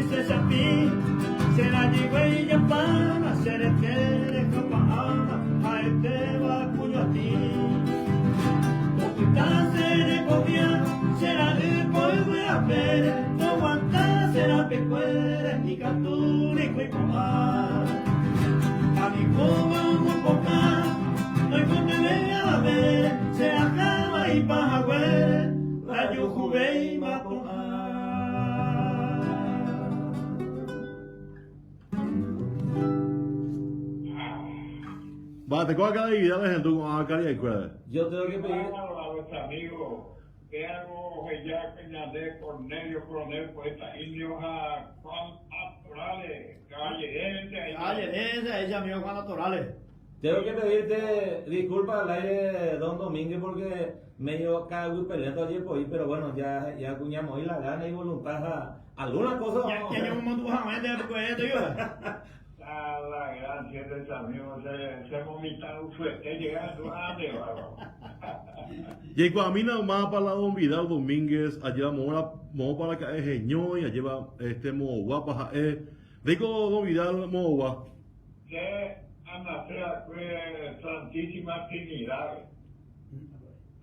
Sapi, será de huella para ser etere capahama, a eteba cuyati. Oculta será copia, será de polvo a ver, no aguanta será pecuera, ni catú ni cuicomar. A mi como un poca, no hay ponte a ver, se acaba y pajagüe, la yujuve y matomar. Va, te coja cada día la gente con la cara y cuál. Yo tengo que pedir. A los amigos, que hago ya Peñalé, Cornelio, Coronel, poeta indio, a Juan Atorales, Calle, ella mío Juan Torales. Tengo que pedirte disculpas al aire, don Domínguez, porque medio cago y peleando ayer por ahí, pero bueno, ya acuñamos ahí la gana y voluntad a alguna cosa. Ya yo me monto a vender porque esto yo. A la gracia de ese amigo, se vomitaron suerte, llegando a bárbaro. Y cuando a mí nada más para la Don Vidal Domínguez, allá vamos para acá es Jeño y allá va Mogua para digo Don Vidal Mogua. Que a nacer fue Santísima Trinidad.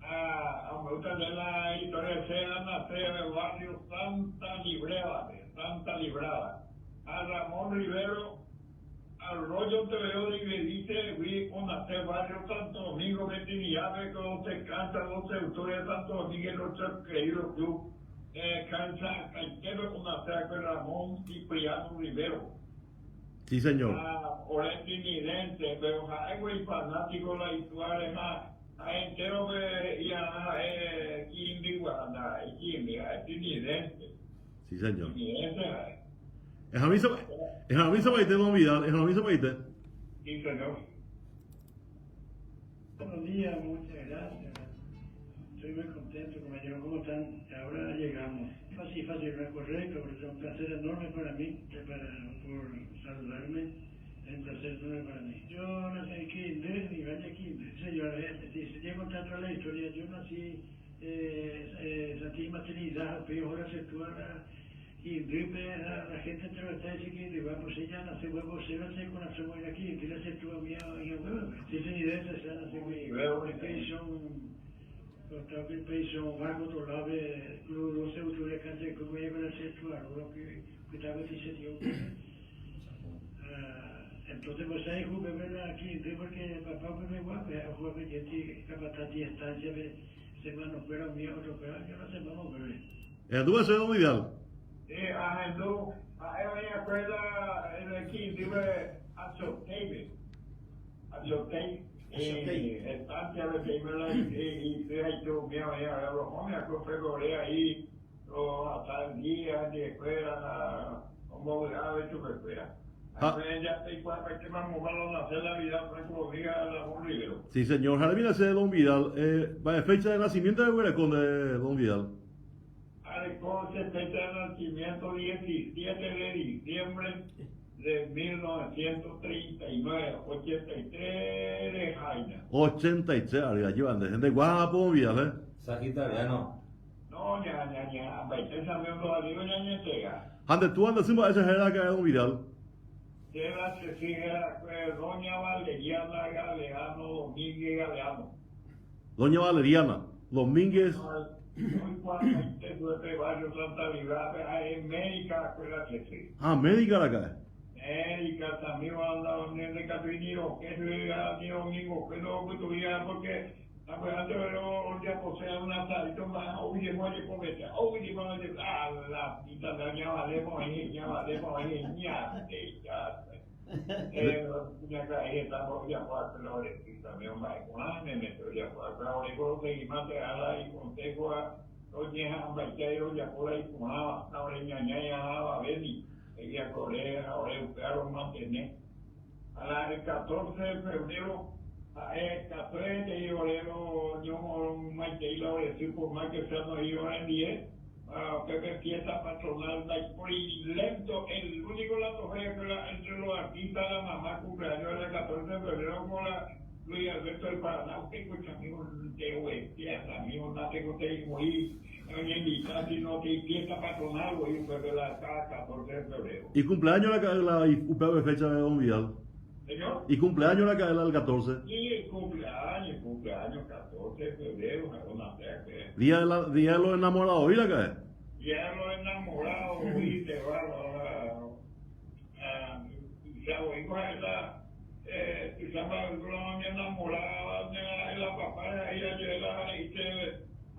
Me gusta de la historia de a nacer del barrio Santa Librada. A Ramón Rivero, al rollo te veo de dice, fui con hacer barrio Santo Domingo de Trinidad, que no se cansa, los autores de Santo Domingo, nuestro querido club, cansa, cantero con hacer con Ramón Cipriano Rivero. Sí, señor. Por el trinidente, pero hay muy fanático la historia, entero que ya Kimbi, Guaranda, Kimbi, trinidente. Sí, señor. Trinidente, Es a mí se va a ir Don Vidal, es a mí se va a ir. sí, señor. Buenos días, muchas gracias. Estoy muy contento, compañero. ¿Cómo están? Ahora llegamos. Fácil, no es correcto, pero es un placer enorme para mí, por saludarme. Es un placer enorme para mí. Yo nací en Quindé, nivel de Quindé. Señor, si llego tanto a la historia, yo nací Santísima Trinidad, pero ahora se actúa la gente entre los tres y que pues ella nace huevo, se va a hacer con la somoya aquí, que le se actúa mi huevo. Si se ni de esa, se nace huevo, Otro paíson vago to lave lo se utile cante come era sessuale lo che estaba diciendo entonces pues ahí jugué verla aquí porque papá me guapa jugué que ti capaz de estancia de semana pero mío otro pero yo no sé vamos a ver. ¿Tú vas a ser Don Vidal? Ando, ahí acuerda en el Quindé a Chotei. Estancia de primera y yo me había los hombres que ahí hasta el día de escuela como a ver tu escuela. Ya te cuenta que vamos a hacer la vida Franco Díaz Ramón Rivero. Sí, señor. Ahora viene a ser Don Vidal. Fecha de nacimiento de Hueracón de Don Vidal. Alecón se fecha de nacimiento 17 de diciembre de 1939, 83 de Jaina. 83, arriba, llevan de gente guapo, Don Vidal, Sagitariano. No, ya, esa me lo digo, ya. Antes tú andas encima de esa jerarca de Don Vidal. Era Cecilia, doña Valeriana Galeano, Domínguez Galeano. Doña Valeriana Domínguez. Muy cuando barrio Santa Librada, en Médica, acuérdate, sí. Médica la cae. Médica también va a andar en el Catrinio, que es el domingo, que no tuviera porque acuérdate, pero ya posee una salita más, oye, muere cometa, oye, la pita de ya valemos ahí, ya. Ya caí, estamos ya cuatro flores, y también va a me meto ya cuatro flores, con seguimiento a la y consejo a doña Ambaqueiro, ya por ahí fumaba, la oreña ya Beni, ella colega, ahora buscaron mantener. El 14 de febrero, el 14 de febrero, yo me la decir por más que sea no iba en 10. Pepe fiesta patronal lento, el único lato fue que entre los artistas la mamá cumpleaños el 14 de febrero Luis Alberto del Paraná, usted escucha amigo de Huestia, amigo, no tengo que ir en invitar, si no te fiesta patronal, voy a perder la cada 14 de febrero. ¿Y cumpleaños la UPV fecha de Don Vidal? ¿Señor? ¿Y cumpleaños la cadena del 14? Y cumpleaños, 14 de febrero, una fecha. Día de los enamorados, ¿y la cae? Ya los enamorados, viste, ya voy con esa, se llama una enamorada de la papá, ella llega y se,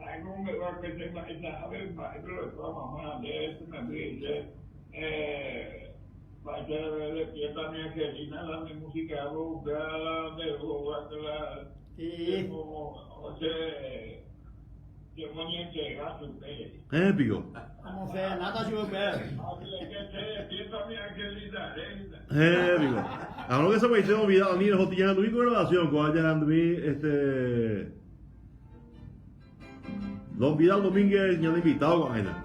algo mejor que se imaginaba, el maestro de toda mamá de eso me dice, va a ser de fiesta mi Angelina, mi música, la de o sea, yo ponía en llegar su pele. Épico. Como se nada yo ver. Así es que se fiesta mi Angelina, Épico. Ahora que se me dice Don Vidal, ni el tiene tu relación con allá Andrés, Don Vidal Domínguez, ya le invitado con Aina.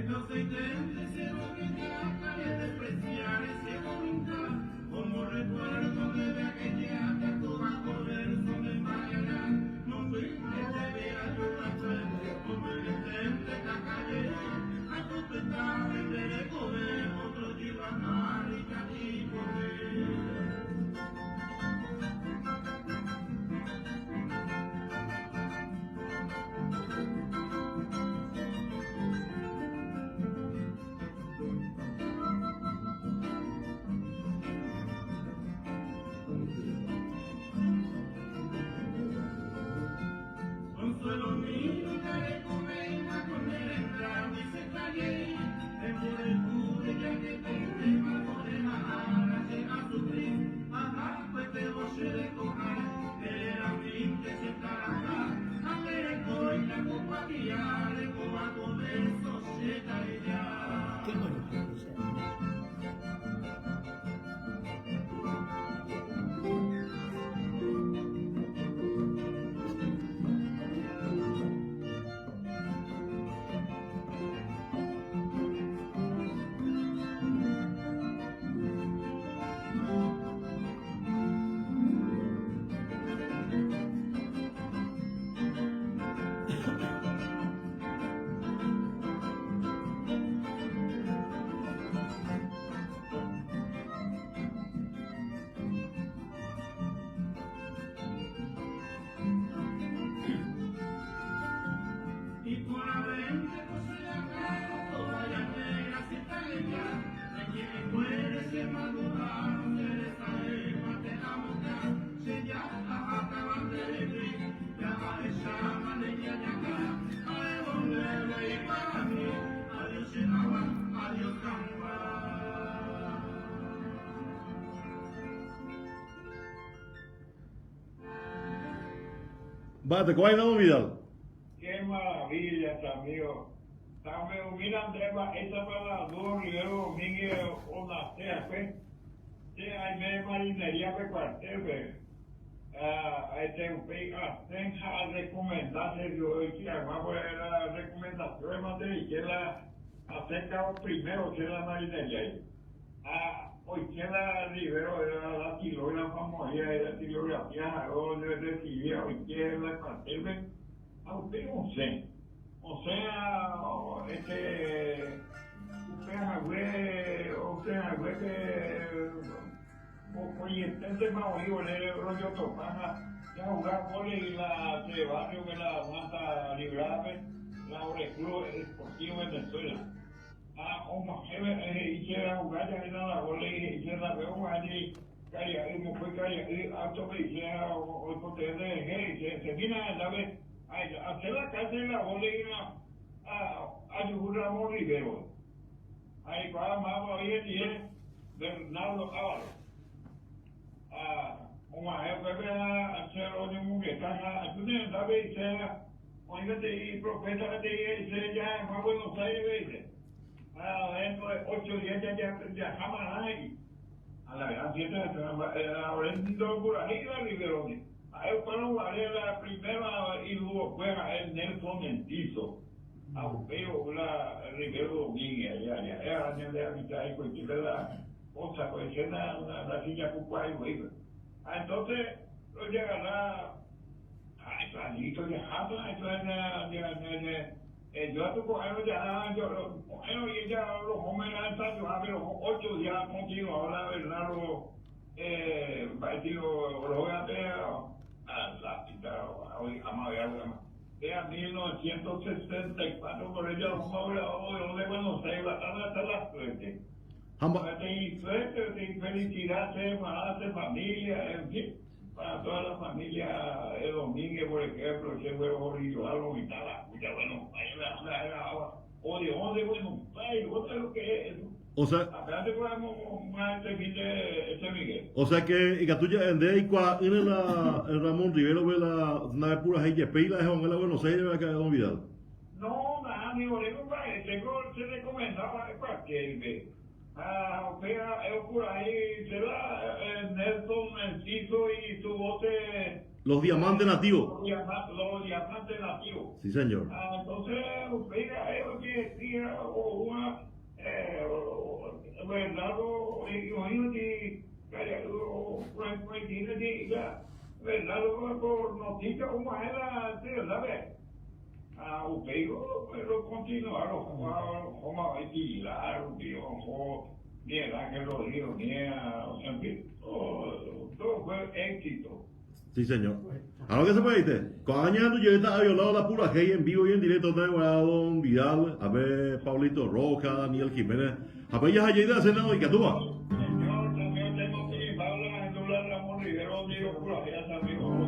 No se intente ser original, ni despreciar ese nunca, como recuerdo de aquella que tú vas a poder sobre mañana. No fuiste de ver a yo la frente, como el intente la calle, a tu pesar y te recoger, otro lleva más rica y poder. Consuelo mío, daré comida con el entrar y se calle, en por el cubre ya que te bajo de la llega a sufrir, ajá, pues te voy a recoger, era mi que se estará, a ver hoy la compañía, le voy a poder sociedad ya. Qué bueno. Y por haberme considerado toda la negra cita ella, de quien muere se maduraron, se les aleja de la mujer, se ya acaban de vivir, ya llaman ella ya acá, a devolverle y para mí, adiós llegaba, adiós camba. Va, te coge Don Vidal. Qué maravilla, amigo. También, mira, Andrés, esta para dos Rivero Domínguez, una sea, pues. Sí, hay medio marinería de cuartel, pues. A recomendarse, yo que además pues la recomendación más de la acerca primero que la marinería ahí. Hoy que la Rivero era la tilógrafa moría, era tilografía, o le recibía hoy que la cuartel, a usted no sé, o sea, usted agüe que, oye, este más oído, el rollo topana, ya jugar vole y la de barrio que la mata librarme, la Oreclub Esportivo Venezuela. Como hiciera jugar, ya era la vole y hiciera veo allí, como fue auto que hiciera, o poder de se vino a la vez. Hacer la casa en la bolera a Ramón Rivero. Ahí para más hoy en día, Bernardo Ábalo. Uma época a hacer una mujer, a tu niña, ¿sabes? Oígate y profeta de ya en Buenos Aires, dentro de 8 días ya jamás hay. a la gran fiesta ahora por ahí la Riveroni. Ahí fueron la primera y luego fue el Nelson Enciso. A Upeo, la Rivero Domínguez, allá, años de habitar y cualquier la cosa, pues es la silla Cucuay, güey. Entonces, lo llegará a Planito de Jata, yo a tu cojero ya, y ya los hombres han yo a ver 8 días contigo, ahora Bernardo, va a decir, lo voy a hacer a la cita, hoy, a 1964, por ella, los de Buenos Aires, hasta la suerte. Ten suerte, felicidad, hace familia, en fin, para toda la familia de Domínguez, por ejemplo, ese huevo algo y tal, bueno, ahí la o de dónde, bueno, otra lo que es eso. O sea, Aparte podemos más este Miguel. o sea que Icatuya en de Icua en el Ramón Rivero ve la nave pura ahí peila es en la Buenos Aires ve acá de Don Vidal. No, nada, mi boleto se recomendaba cualquier vez. Por ahí se da Nelson Enciso y su voz Los diamantes nativos. los diamantes nativos. Sí, señor. Entonces, que decía una Bernardo Bernardo por noticias como es la ¿sabes? Pero continuaron como alquilar, ni el Ángel Rodrigo, ni en fin, todo fue éxito. Sí, señor. Ahora que se puede decir, cuando año yo estaba violado la pura G en vivo y en directo tengo a Don Vidal, a ver Paulito Roca, Daniel Jiménez, a ver ya allí de la cena y que tú vas. Señor, también tengo que hablar en Dula Ramón Rivero, digo, pura G, amigo,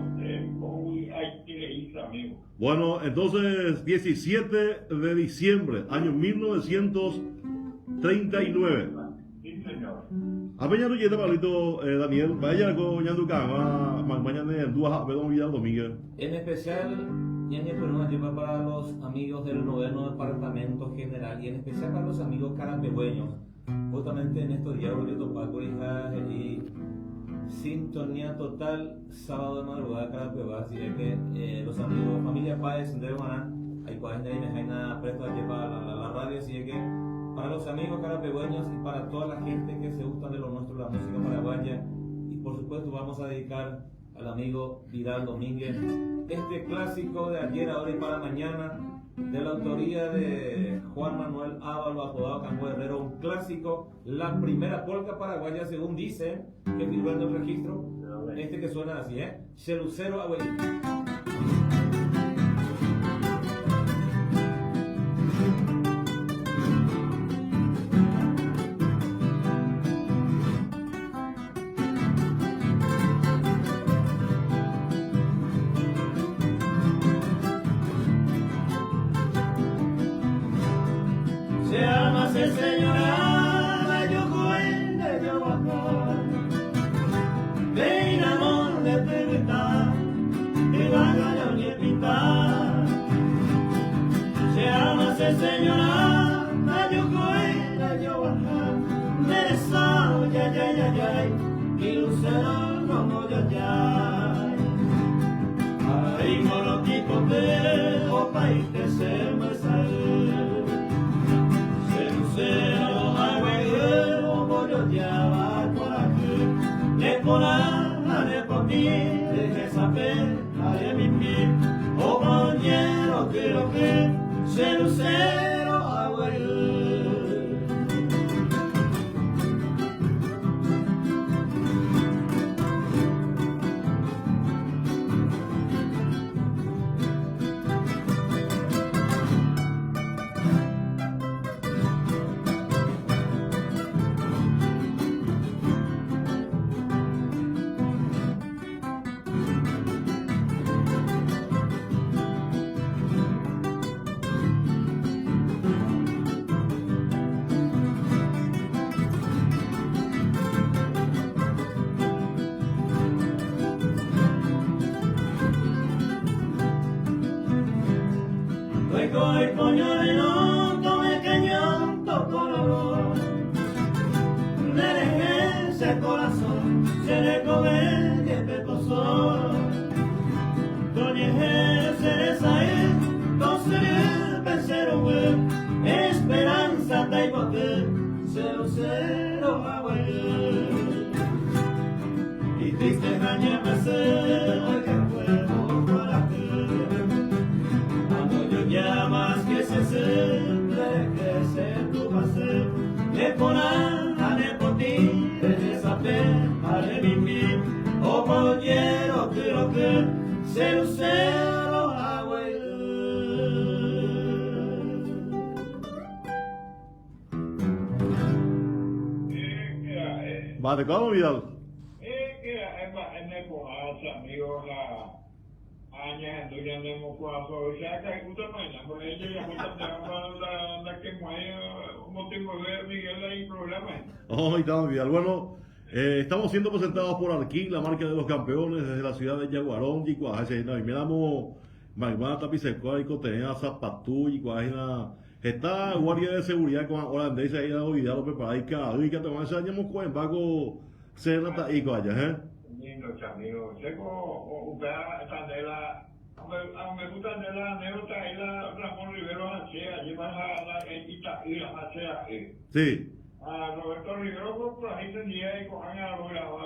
hay que leer, amigo. Bueno, entonces 17 de diciembre, año 1939. Sí, señor. A ver ya no llega Paulito Daniel, vaya con Yanducán, mañana en Dúa a ver Don Vidal Domínguez. En especial, Ñaña Peruna lleva para los amigos del 9º Departamento General y en especial para los amigos carapegüeños. Justamente en estos días, porque Topaco y sintonía total, sábado de madrugada, Carapegua. Así es que los amigos, familia Páez, de Guaná, hay cuales de Jaina presto a llevar la radio. Así es que para los amigos carapegüeños y para toda la gente que se gusta de lo nuestro, la música paraguaya, y por supuesto vamos a dedicar al amigo Vidal Domínguez este clásico de ayer, ahora y para mañana, de la autoría de Juan Manuel Ávalo, apodado Cango Herrero, un clásico, la primera polca paraguaya según dicen que figura en el registro, este que suena así, Cerucero Abuelito. Señora, yo cuente, yo bajo, ven amor de verdad, que vaya yo ni pintar. Se llama señora, yo cuente, yo bajo, me sao, ya, y lucero como ya. Ahí con los tipos de opa y que se me sale. Cero aguero, bollo ya va por aquí. Le cola, le poti, deje saber, haré mi pie. O compañero, quiero que cero aguero. el corazón se le come de petoso. Doña Cereza entonces pensero esperanza taipote cero abuelo y triste daña hoy que puedo para cuando yo llamas que se siempre que se tu pase le ponan a nepoti de esa fe para vivir o pollero quiero que cero abuelo. Vale, ¿cómo Vidal? Amigos, la años ya tenemos cuando ya que gusta mañana, por ello ya gusta la que mueve un motivo de Miguel ahí programa. Oh, estamos Vidal. Bueno, estamos siendo presentados por Arquín, la marca de los campeones desde la ciudad de Yaguarón, y cuajase, y miramos Magmana Tapisecoa y Cotenea Zapatú y cuajina. Está guardia de seguridad con holandesa ahí la Vidal lo prepara y cada día que te van a hacer años con vago cena y cuaya, Lindo amigo, tengo una tandela, me gusta de la anécdota ahí la Ramón Rivero Hachea, lleva la etita y la Hachea. Sí. A Roberto Rivero por ahí tenía y cojan a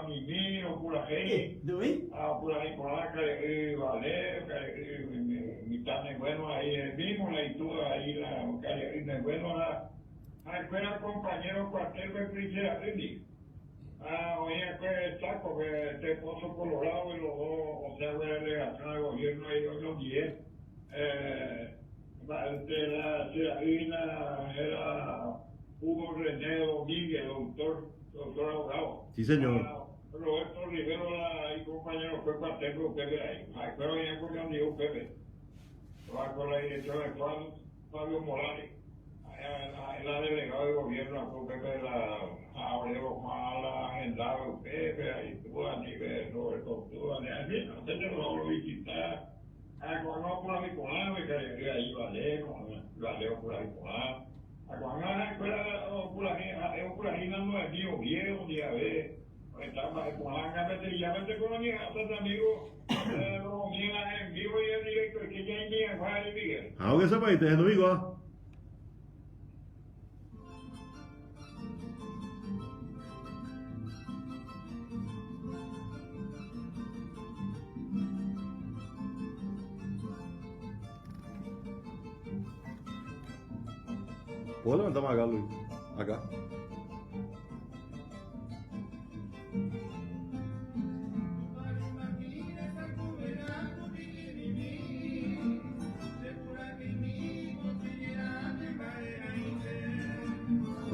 Mimi o por ahí. Por ahí por la calle Vale, mitad de bueno ahí el mismo, la hitura ahí la calle de bueno la escuela compañero cuartel de Princesa Rini. Oye, que está porque este Pozo Colorado y los dos, o sea, de la delegación de gobierno ahí los 10. De la Ciudadina era Hugo René Domínguez, doctor abogado. Sí, señor. Roberto Rivero y compañero fue cuartel de Pepe ahí. Pero ya porque han dicho Pepe. Va con la dirección de Fabio Morales. La delegada de gobierno fue Pepe de la Abreu Mala, agendado Pepe, ahí tuvo a nivel Roberto, tuvo a nivel, no sé, yo lo visitar. Cuando por la Nicolás, me caí ahí, Valeo por la Nicolás. Cuando la escuela, por la Gina no es mío, viejo, día ve. Estaba con la veterillamente con la niña, amigos, los míos en vivo y en directo, que ya hay niña, Juan y Miguel. Aunque sepa, y te es domingo, ¿puedo levantar más acá, Luis? Acá.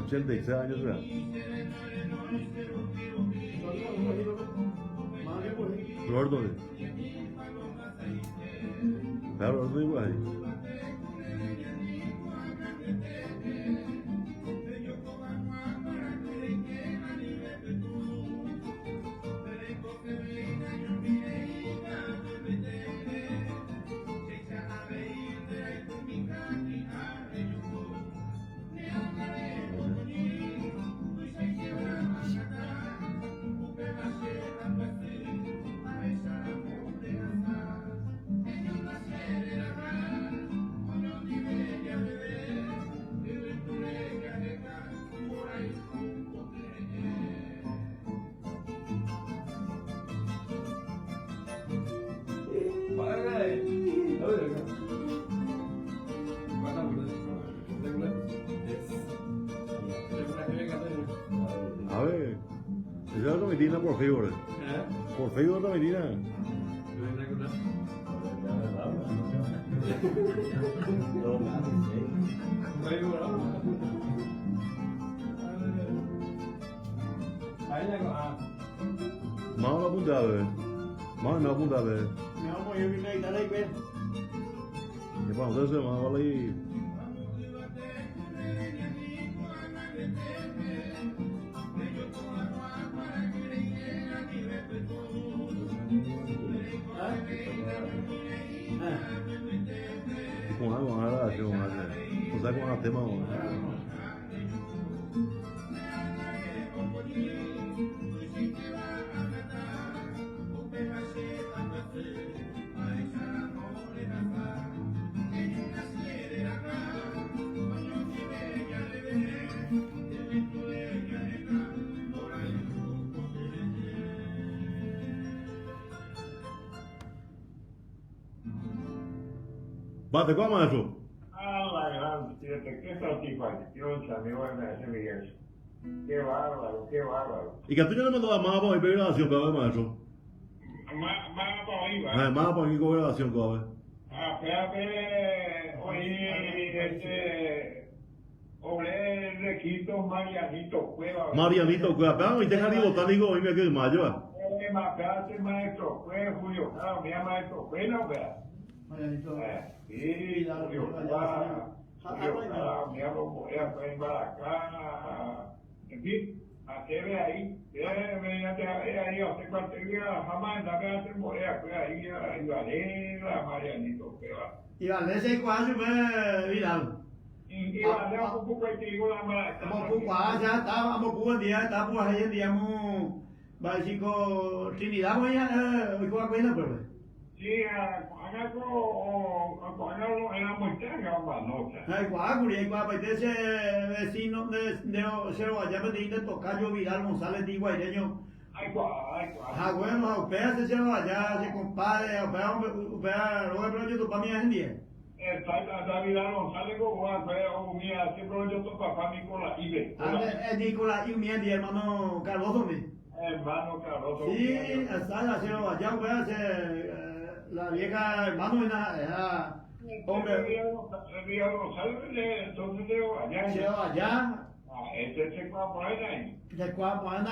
¿86 años ya? Roberto, claro, Roberto igual ahí. A ver, esa es otra medina por Facebook. Por Facebook otra medina. Más una punta a ver. Más una punta a ver. No, yo vine a ir ahí, pues. ¿Qué pasa? Ustedes se van a valer. Y con algo más nada, con algo. O sea, con el tema. Bate, ¿cuál maestro? Ah, la gran, fíjate, qué satisfacción, amigo de ese Miguel. Qué bárbaro, qué bárbaro. Y que tú ya le mandó la mapa para mi grabación, cada vez, maestro. Más para ahí, va. Mapa para mi grabación, cada vez. Ah, espérate, oye, obré Requito Marianito Cueva. Marianito, cuidado, pero y te jardín botánico, y me quedé mayo. Espérate, maestro, fue Julio, claro, mi maestro, bueno, vea. Marianito. Sí, Julio, claro, mi amo, fue en Baracá, en fin, a TV ahí, mediante ahí, a usted cualquier día, jamás, dame a hacer morea, fue ahí, a Ibarela, Marianito, Cueva. Y vale, ese cuadro me Vidal. Y vale, un poco de trigo, la mala. Amo cuadro, ya está, amo cuadro, día, está por ahí, digamos, va a decir con Trinidad, voy a, hoy con la cuenta, pero. Sí, a Juanalo era muy tarde, noche. Ay, cuadro, y cuadro, ese vecino de Cero allá me dice Tocayo Vidal González de Guaireño. Ay, Ah, bueno, a usted se Cero allá, se compadre, a usted, luego yo tu para mí es en 10. David González Gogoa, pero mira, siempre yo tu papá Nicolás Ibe. Nicolás y mi hermano Carlos Domínguez. Hermano Carlos. Sí, está haciendo allá, voy a hacer la vieja hermano era hombre. David González, entonces leo allá. Haciendo allá. Este se va por ahí. De cuando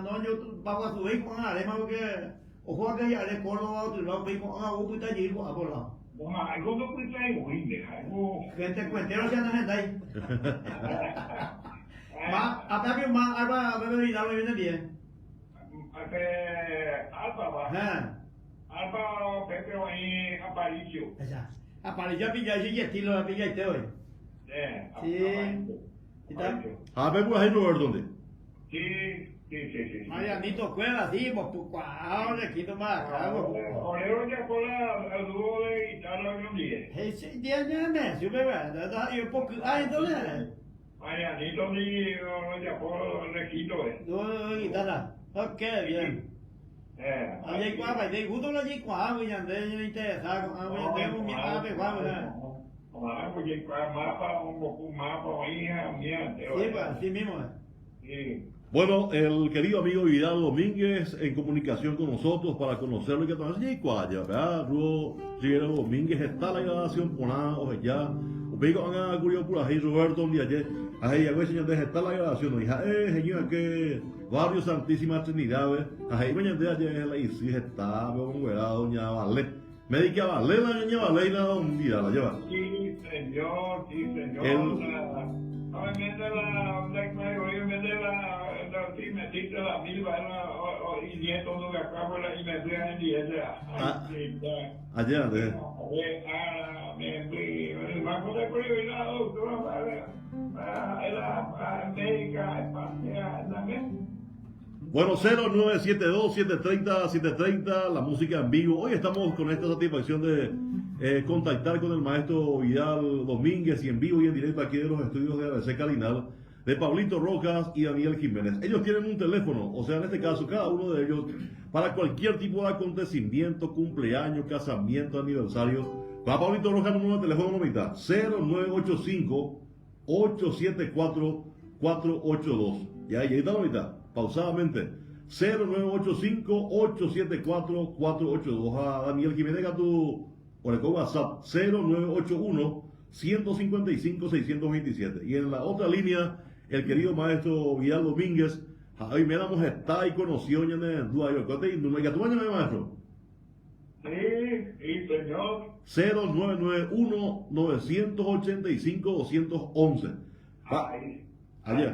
no yo pago a su hijo con arema porque ojo que ya le Córdoba otro lado pico a un puta allí a por lado. Algo no puede ser muy algo. Gente cuentero se anda gente ahí. Hasta que más alba bebe vida lo viene bien. Alba va. Alba Pepe ahí Aparicio. Esa. Aparicio pilla y estilo la pilla y te hoy. Sí. ¿Y tal? A ver, por ahí, Roberto, ¿dónde? Sí. Marianito Cueva, sí, pues cuadro, le quito más acá. Olero ya por el dúo de guitarra que un día. Ese día ya me sube, ¿verdad? Y un poco, entonces. Marianito ni ya por el requito, No, guitarra. Ok, bien. Allí cuadra, de gusto lo allí cuadra, ya de interesar, tengo mi ave, cuadra. Mapa, un poco mapa, hija, mía. Sí, pues, así mismo. Sí. Bueno, el querido amigo Vidal Domínguez en comunicación con nosotros para conocerlo y que también se cuaya, ¿verdad? Ruo Rivero Domínguez está la grabación por nada, o ya. O pico van a curio por ahí, Roberto, un día ayer. Ahí, ya, señor, está la grabación. Hija, señor, que Barrio Santísima Trinidad, ahí, mañana de ayer, la hiciste, está, veo como era, doña Valé. Me dediqué a Valé, la doña Valé, y nada, un día la lleva. Sí, señor. Obviamente sí, metiste la milva y nieto de acá y me fui a Allá, el banco de prioridad, doctora, era América, España, también. Bueno, 0972-730-730, la música en vivo. Hoy estamos con esta satisfacción de contactar con el maestro Vidal Domínguez y en vivo y en directo aquí de los estudios de ABC Calinal, de Pablito Rojas y Daniel Jiménez. Ellos tienen un teléfono, o sea, en este caso, cada uno de ellos, para cualquier tipo de acontecimiento, cumpleaños, casamiento, aniversario. Para Pablito Rojas, número de teléfono nomita 0985-874-482. Y ahí está nomita, pausadamente. 0985-874-482. A Daniel Jiménez, a tu por el WhatsApp 0981-155-627. Y en la otra línea, el querido maestro Vidal Domínguez, hoy me damos está y conoció ya en Nueva York. ¿Cuánto es tu maestro? Sí, señor. 0991-985-211. Ayer. Amigo,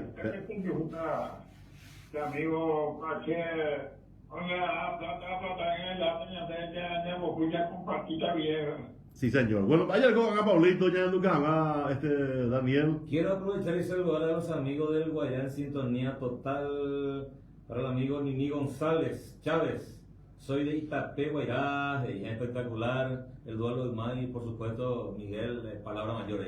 Sí, señor. Bueno, ayer con Pablito, ya Lucas, Daniel. Quiero aprovechar y saludar a los amigos del Guayán en sintonía total. Para el amigo Nini González Chávez. Soy de Itapé, Guayá, espectacular. El duelo del Madi y por supuesto Miguel, palabra mayor,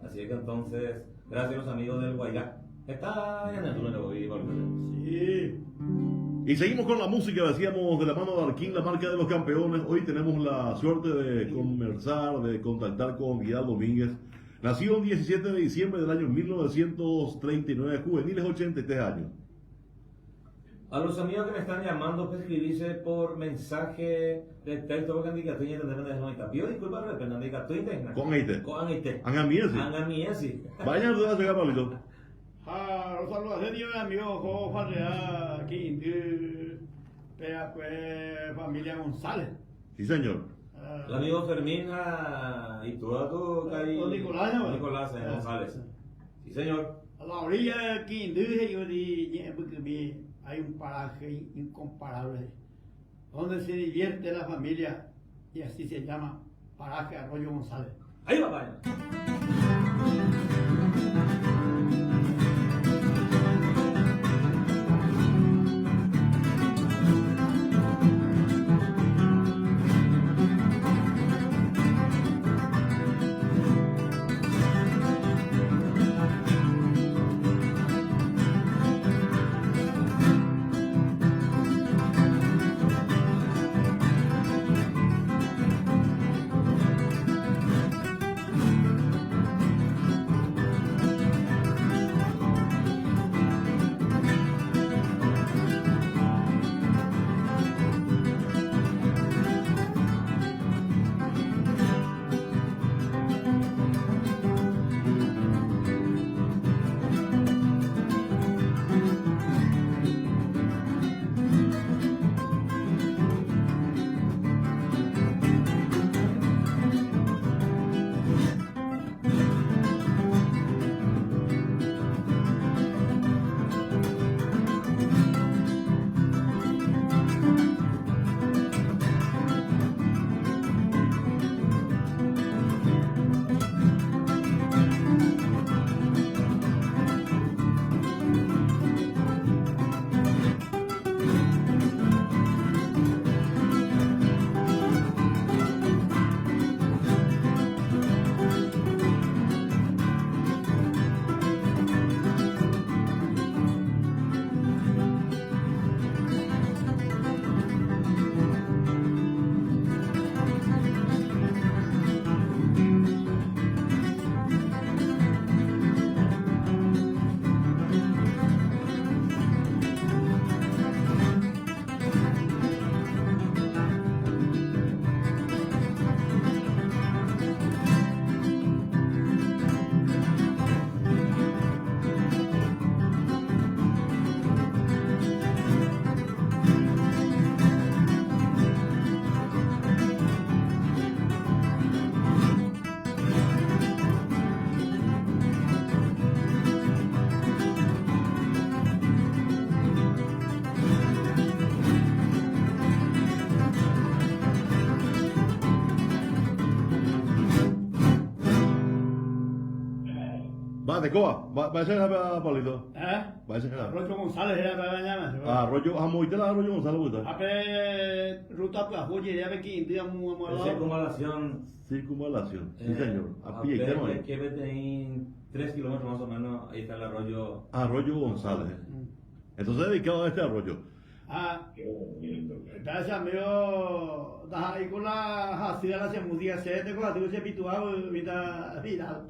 Así que entonces, gracias a los amigos del Guayá. Está en el túnel hoy, Sí. Y seguimos con la música, decíamos, de la mano de Arquín, la marca de los campeones. Hoy tenemos la suerte de conversar, de contactar con Vidal Domínguez. Nació el 17 de diciembre del año 1939, juveniles 83 años. A los amigos que me están llamando, pues escribirse por mensaje de texto porque andicatuña tendrán de noita. Pido disculpas, pero andicatuña Con Eite. Con Eite. Angamiesi. Angamiesi. Vayan a llegar, Pablito. Los saludos de mi amigo Juan Real, aquí en familia González. Sí, señor. El amigo Fermín y tú, Don Nicolás, ¿no? Nicolás González. Sí, señor. A la orilla de aquí hay un paraje incomparable donde se divierte la familia y así se llama Paraje Arroyo González. Ahí va, vaya. Va, de Coa. Va a ser Pablito. Va a ser Arroyo González era para mañana. Arroyo, Moitela Arroyo Gonzalo, ¿verdad? Ruta Plajoye, ya ve que un día muy Es circunvalación. Circunvalación. Sí, señor. A pie, ¿qué no hay? Que vete en 3 kilómetros más o menos, ahí está el arroyo. Arroyo González. Entonces dedicado a este arroyo. Gracias, amigo. Ahí con la hacía la semudía, se te coja, tú se habituado, vida.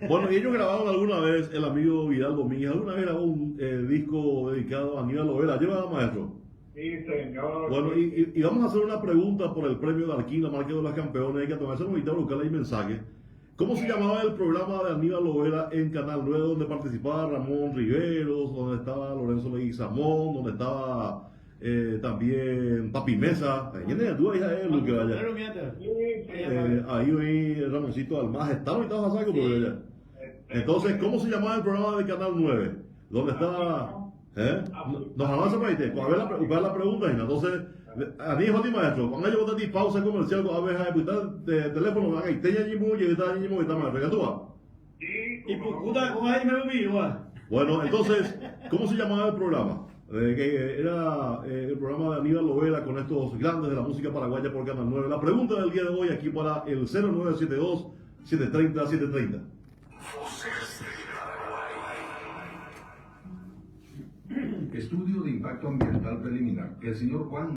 Bueno, y ellos grabaron alguna vez, el amigo Vidal Domínguez, alguna vez grabó un disco dedicado a Aníbal Lovera. ¿Lleva, maestro? Sí, señor. Bueno, y vamos a hacer una pregunta por el premio de Arquín, la marca de los campeones. Hay que tomarse un invitado local y mensaje. ¿Cómo se llamaba el programa de Aníbal Lovera en Canal 9, donde participaba Ramón Riveros, donde estaba Lorenzo Leguizamón, donde estaba también Papi Mesa? ¿Quién es tú? Ahí es Luque, vaya. Ahí oí Ramoncito Almaz, estaba invitado a saco por allá. Entonces, ¿cómo se llamaba el programa de Canal 9? ¿Dónde estaba? Nos avanza para ahí, ¿cuál es la pregunta? Entonces, a mí es otro maestro, cuando yo voy a pausa comercial, a ver, de teléfono, tenía allí muy, y está allí muy, está maestro, ¿ya tú vas? Y Pucuta, ¿cómo es el mío? Bueno, entonces, ¿cómo se llamaba el programa? Que era el programa de Aníbal Lovera con estos grandes de la música paraguaya por Canal 9. La pregunta del día de hoy aquí para el 0972-730-730. Estudio de impacto ambiental preliminar. Que el señor Juan